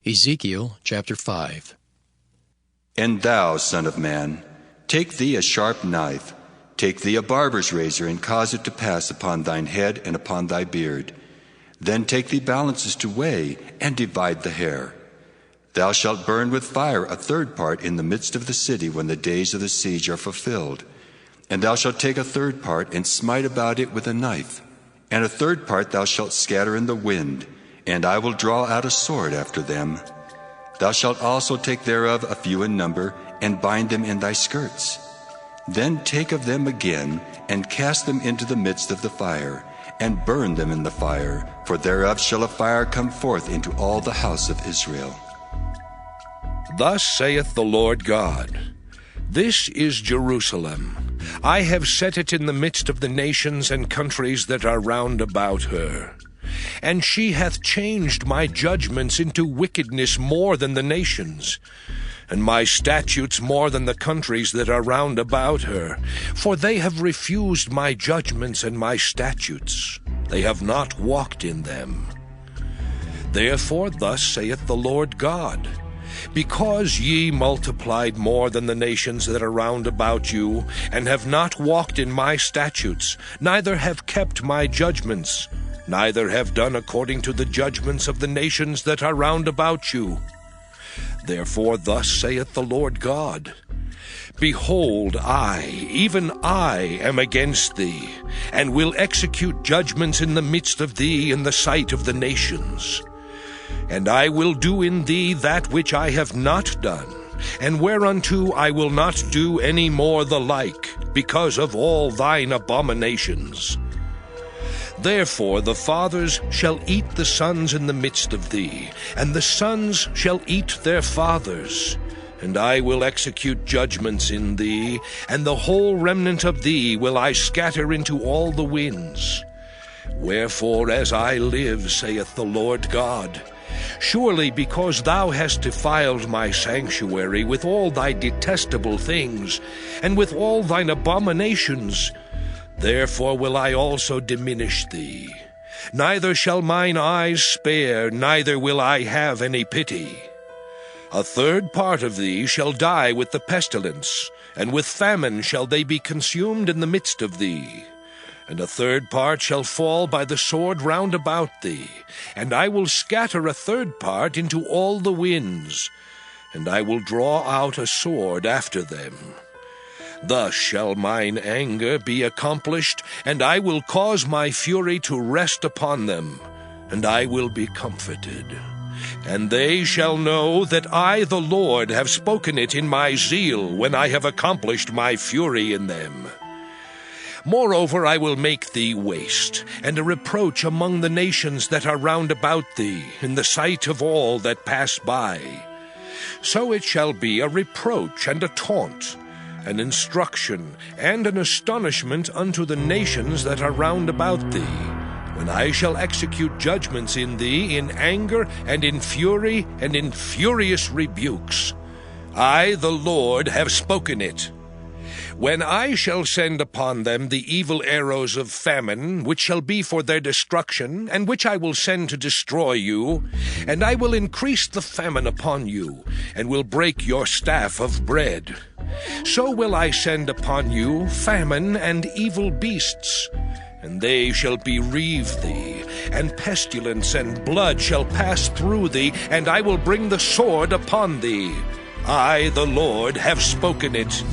Ezekial chapter 5. And thou, son of man, take thee a sharp knife, take thee a barber's razor, and cause it to pass upon thine head and upon thy beard. Then take thee balances to weigh, and divide the hair. Thou shalt burn with fire a third part in the midst of the city when the days of the siege are fulfilled. And thou shalt take a third part, and smite about it with a knife. And a third part thou shalt scatter in the wind, and I will draw out a sword after them. Thou shalt also take thereof a few in number, and bind them in thy skirts. Then take of them again, and cast them into the midst of the fire, and burn them in the fire, for thereof shall a fire come forth into all the house of Israel. Thus saith the Lord God, This is Jerusalem. I have set it in the midst of the nations and countries that are round about her. And she hath changed my judgments into wickedness more than the nations, and my statutes more than the countries that are round about her. For they have refused my judgments and my statutes. They have not walked in them. Therefore thus saith the Lord God, Because ye multiplied more than the nations that are round about you, and have not walked in my statutes, neither have kept my judgments, neither have done according to the judgments of the nations that are round about you. Therefore thus saith the Lord God, Behold, I, even I, am against thee, and will execute judgments in the midst of thee in the sight of the nations. And I will do in thee that which I have not done, and whereunto I will not do any more the like, because of all thine abominations. Therefore the fathers shall eat the sons in the midst of thee, and the sons shall eat their fathers. And I will execute judgments in thee, and the whole remnant of thee will I scatter into all the winds. Wherefore, as I live, saith the Lord God, Surely because thou hast defiled my sanctuary with all thy detestable things, and with all thine abominations, therefore will I also diminish thee. Neither shall mine eyes spare, neither will I have any pity. A third part of thee shall die with the pestilence, and with famine shall they be consumed in the midst of thee. And a third part shall fall by the sword round about thee, and I will scatter a third part into all the winds, and I will draw out a sword after them. Thus shall mine anger be accomplished, and I will cause my fury to rest upon them, and I will be comforted. And they shall know that I, the Lord, have spoken it in my zeal, when I have accomplished my fury in them. Moreover, I will make thee waste, and a reproach among the nations that are round about thee, in the sight of all that pass by. So it shall be a reproach and a taunt, an instruction and an astonishment unto the nations that are round about thee, when I shall execute judgments in thee in anger and in fury and in furious rebukes. I, the Lord, have spoken it. When I shall send upon them the evil arrows of famine, which shall be for their destruction, and which I will send to destroy you, and I will increase the famine upon you, and will break your staff of bread. So will I send upon you famine and evil beasts, and they shall bereave thee, and pestilence and blood shall pass through thee, and I will bring the sword upon thee. I, the Lord, have spoken it.